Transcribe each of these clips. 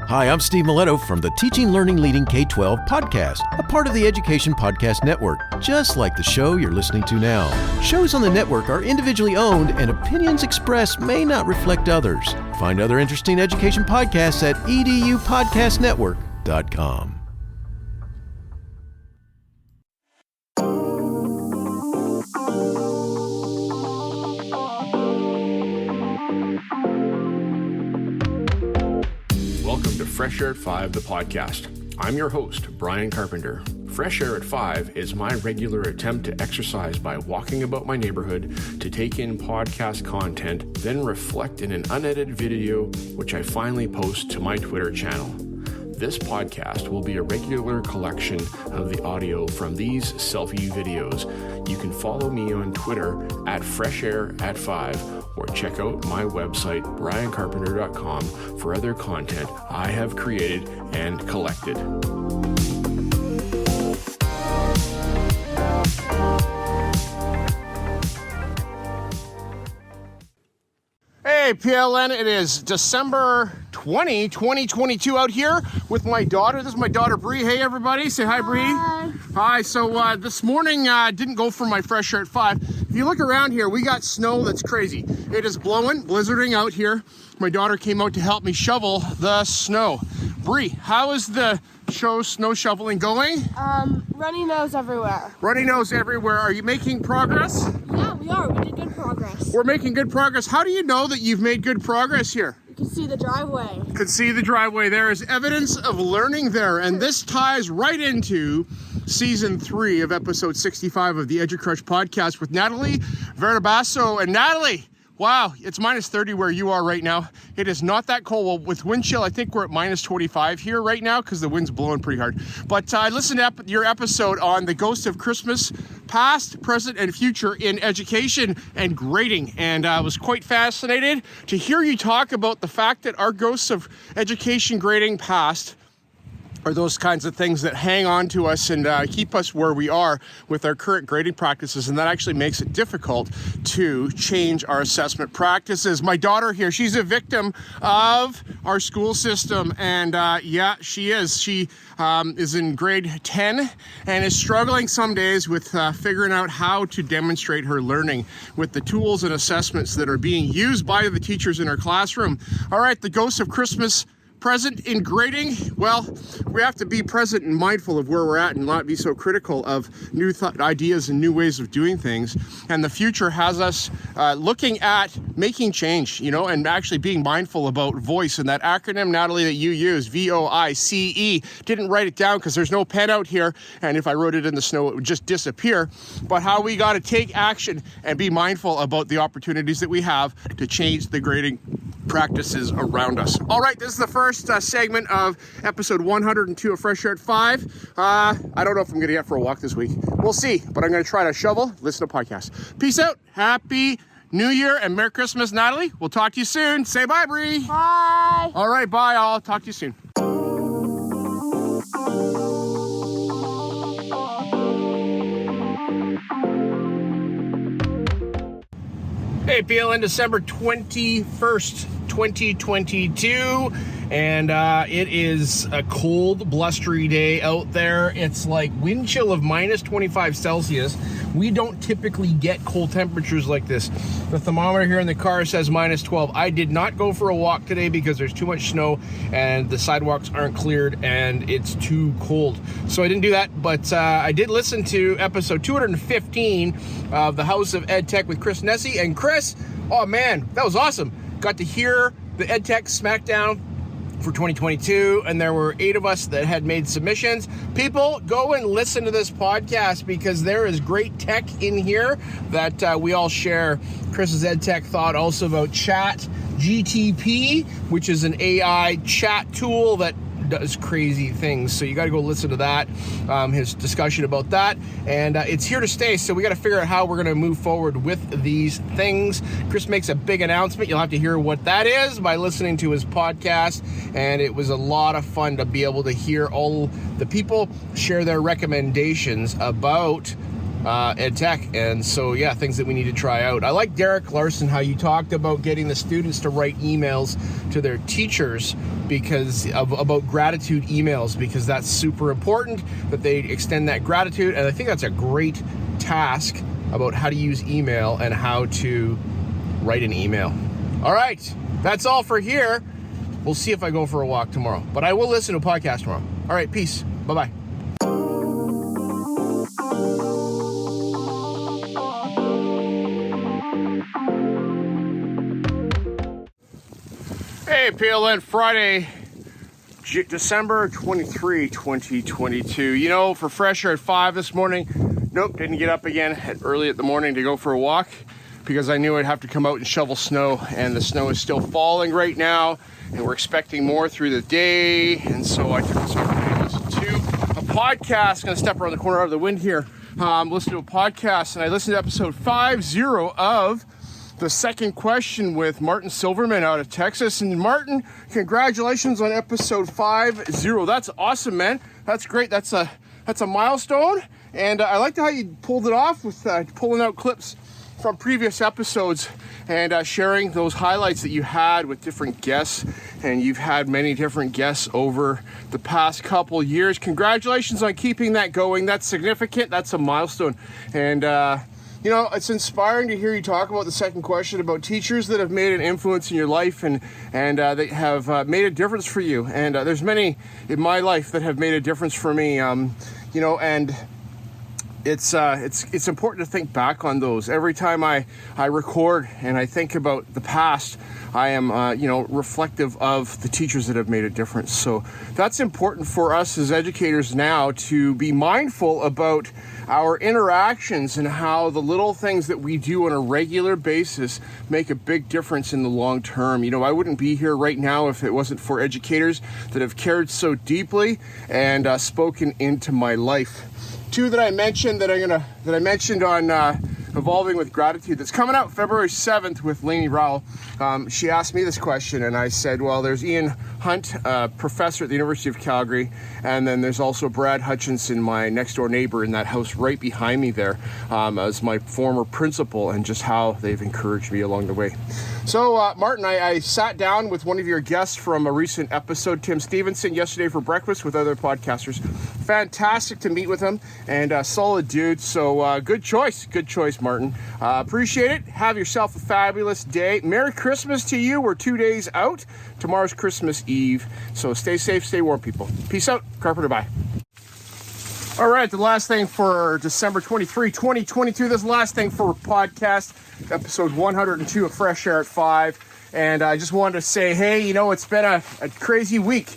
Hi, I'm Steve Miletto from the Teaching, Learning, Leading K-12 podcast, a part of the Education Podcast Network, just like the show you're listening to now. Shows on the network are individually owned, and opinions expressed may not reflect others. Find other interesting education podcasts at edupodcastnetwork.com. Welcome to Fresh Air at 5, the podcast. I'm your host, Brian Carpenter. Fresh Air at 5 is my regular attempt to exercise by walking about my neighborhood to take in podcast content, then reflect in an unedited video, which I finally post to my Twitter channel. This podcast will be a regular collection of the audio from these selfie videos. You can follow me on Twitter at Fresh Air at 5 or check out my website, briancarpenter.com, for other content I have created and collected. Hey PLN, it is December 20, 2022 out here with my daughter. This is my daughter Bree. Hey everybody, say hi Bree. Hi, so this morning didn't go for my Fresh Air at 5. If you look around here, we got snow that's crazy. It is blowing, blizzarding out here. My daughter came out to help me shovel the snow. Bree, how is the snow shoveling going? Runny nose everywhere. Runny nose everywhere. Are you making progress? Yeah, we are. We did good progress. We're making good progress. How do you know that you've made good progress here? You can see the driveway. You can see the driveway. There is evidence of learning there, and this ties right into Season 3 of Episode 65 of the EduCrush podcast with Natalie Verdebasso. And Natalie, wow, it's minus 30 where you are right now. It is not that cold. Well, with wind chill, I think we're at minus 25 here right now because the wind's blowing pretty hard. But I listened to your episode on the ghost of Christmas, past, present, and future in education and grading. And I was quite fascinated to hear you talk about the fact that our ghosts of education, grading, past are those kinds of things that hang on to us and keep us where we are with our current grading practices, and that actually makes it difficult to change our assessment practices. My daughter here, she's a victim of our school system, and yeah, she is. She is in grade 10 and is struggling some days with figuring out how to demonstrate her learning with the tools and assessments that are being used by the teachers in her classroom. All right, the ghost of Christmas present in grading. Well, we have to be present and mindful of where we're at and not be so critical of new ideas and new ways of doing things. And the future has us looking at making change, and actually being mindful about voice and that acronym, Natalie, that you use, VOICE. Didn't write it down because there's no pen out here, and if I wrote it in the snow, it would just disappear. But how we got to take action and be mindful about the opportunities that we have to change the grading practices around us. All right, this is the first segment of episode 102 of Fresh Air at 5. I don't know if I'm going to get for a walk this week. We'll see, but I'm going to try to shovel, listen to podcasts. Peace out. Happy New Year and Merry Christmas, Natalie. We'll talk to you soon. Say bye, Bree. Bye. All right, bye. I'll talk to you soon. Hey, PLN, December 21st, 2022, and it is a cold, blustery day out there. It's like wind chill of minus 25 Celsius. We don't typically get cold temperatures like this. The thermometer here in the car says minus 12. I did not go for a walk today because there's too much snow and the sidewalks aren't cleared and it's too cold. So I didn't do that, but I did listen to episode 215 of The House of Ed Tech with Chris Nessie. And Chris, oh man, that was awesome. Got to hear the Ed Tech Smackdown for 2022, and there were 8 of us that had made submissions. People, go and listen to this podcast because there is great tech in here that we all share. Chris's Ed Tech thought also about Chat GTP, which is an AI chat tool that does crazy things. So you got to go listen to that, his discussion about that. And it's here to stay. So we got to figure out how we're going to move forward with these things. Chris makes a big announcement. You'll have to hear what that is by listening to his podcast. And it was a lot of fun to be able to hear all the people share their recommendations about ed tech. And so, yeah, things that we need to try out. I like Derek Larson, how you talked about getting the students to write emails to their teachers about gratitude emails, because that's super important that they extend that gratitude. And I think that's a great task about how to use email and how to write an email. All right, that's all for here. We'll see if I go for a walk tomorrow, but I will listen to a podcast tomorrow. All right, peace. Bye-bye. Hey, PLN, Friday, December 23, 2022. You know, for Fresh Air at 5 this morning, nope, didn't get up again early at the morning to go for a walk because I knew I'd have to come out and shovel snow, and the snow is still falling right now, and we're expecting more through the day. And so I took this opportunity to listen to a podcast. I'm going to step around the corner out of the wind here. Listen to a podcast, and I listened to episode 50 of The Second Question with Martin Silverman out of Texas. And Martin, congratulations on episode 50. That's awesome, man. That's great. That's a milestone. And I liked how you pulled it off with pulling out clips from previous episodes and sharing those highlights that you had with different guests. And you've had many different guests over the past couple years. Congratulations on keeping that going. That's significant. That's a milestone. And you know, it's inspiring to hear you talk about The Second Question, about teachers that have made an influence in your life and they have made a difference for you. And there's many in my life that have made a difference for me. You know, and it's important to think back on those. Every time I record and I think about the past, I am, reflective of the teachers that have made a difference. So that's important for us as educators now, to be mindful about our interactions and how the little things that we do on a regular basis make a big difference in the long term. You know, I wouldn't be here right now if it wasn't for educators that have cared so deeply and spoken into my life. Two that I mentioned that I mentioned on Evolving with Gratitude, that's coming out February 7th with Lainey Rowell. She asked me this question, and I said, well, there's Ian Hunt, professor at the University of Calgary, and then there's also Brad Hutchinson, my next door neighbor in that house right behind me there, as my former principal, and just how they've encouraged me along the way. So, Martin, I sat down with one of your guests from a recent episode, Tim Stevenson, yesterday for breakfast with other podcasters. Fantastic to meet with him, and a solid dude. So, good choice, Martin. Appreciate it. Have yourself a fabulous day. Merry Christmas to you. We're 2 days out. Tomorrow's Christmas Eve. So stay safe, stay warm, people. Peace out. Carpenter, bye. All right, the last thing for December 23, 2022. This last thing for podcast, episode 102 of Fresh Air at 5. And I just wanted to say, hey, you know, it's been a crazy week.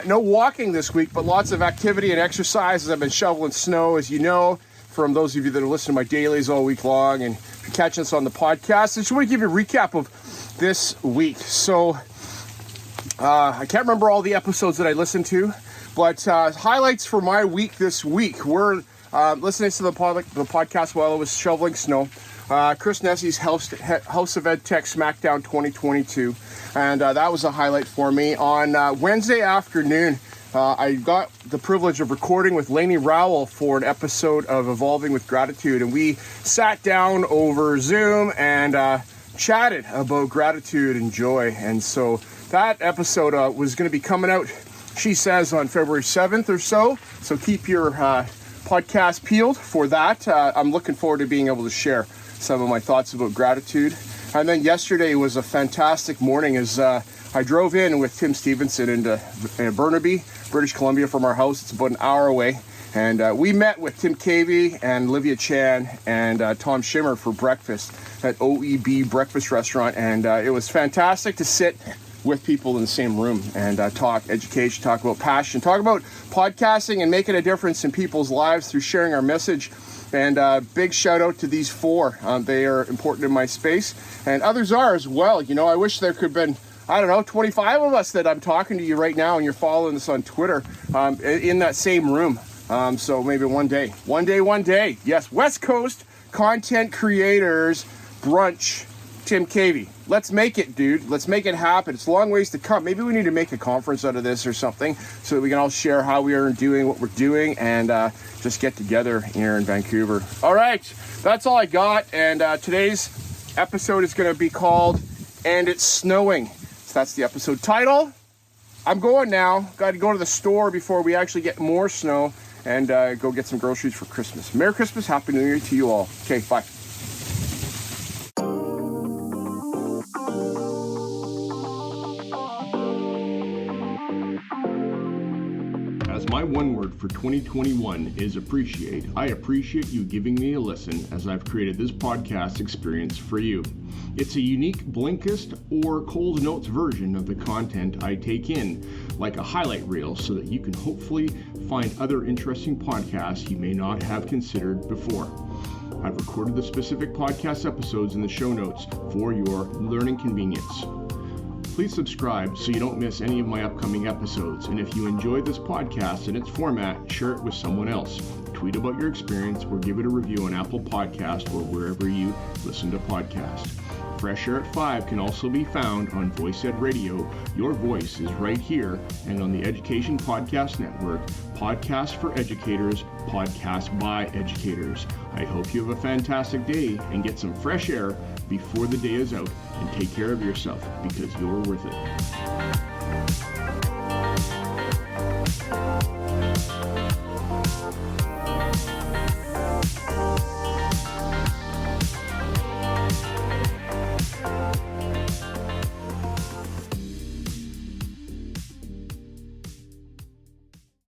No walking this week, but lots of activity and exercise as I've been shoveling snow, as you know, from those of you that are listening to my dailies all week long and catching us on the podcast. I just want to give you a recap of this week. So I can't remember all the episodes that I listened to, but highlights for my week this week were listening to the podcast while I was shoveling snow. Chris Nessie's House of Ed Tech Smackdown 2022, and that was a highlight for me. On Wednesday afternoon, I got the privilege of recording with Lainey Rowell for an episode of Evolving with Gratitude, and we sat down over Zoom and chatted about gratitude and joy. And so that episode was going to be coming out, she says, on February 7th or so. So keep your podcast peeled for that. I'm looking forward to being able to share some of my thoughts about gratitude. And then yesterday was a fantastic morning as I drove in with Tim Stevenson into Burnaby, British Columbia from our house. It's about an hour away. And we met with Tim Cavey and Olivia Chan and Tom Schimmer for breakfast at OEB Breakfast Restaurant. And it was fantastic to sit with people in the same room and talk education, talk about passion, talk about podcasting and making a difference in people's lives through sharing our message. And big shout out to these four. They are important in my space, and others are as well. You know, I wish there could have been, 25 of us that I'm talking to you right now, and you're following us on Twitter in that same room. So maybe one day. Yes, West Coast content creators brunch Tim Cavey. Let's make it, dude. Let's make it happen. It's a long ways to come. Maybe we need to make a conference out of this or something so that we can all share how we are doing what we're doing and just get together here in Vancouver. All right, that's all I got. And today's episode is going to be called And It's Snowing. So that's the episode title. I'm going now. Got to go to the store before we actually get more snow and go get some groceries for Christmas. Merry Christmas. Happy New Year to you all. Okay, bye. As my one word for 2021 is appreciate, I appreciate you giving me a listen as I've created this podcast experience for you. It's a unique Blinkist or Cold Notes version of the content I take in, like a highlight reel, so that you can hopefully find other interesting podcasts you may not have considered before. I've recorded the specific podcast episodes in the show notes for your learning convenience. Please subscribe so you don't miss any of my upcoming episodes. And if you enjoyed this podcast and its format, share it with someone else. Tweet about your experience or give it a review on Apple Podcast or wherever you listen to podcasts. Fresh Air at 5 can also be found on Voice Ed Radio. Your voice is right here, and on the Education Podcast Network, Podcasts for Educators, Podcasts by Educators. I hope you have a fantastic day and get some fresh air before the day is out, and take care of yourself because you're worth it.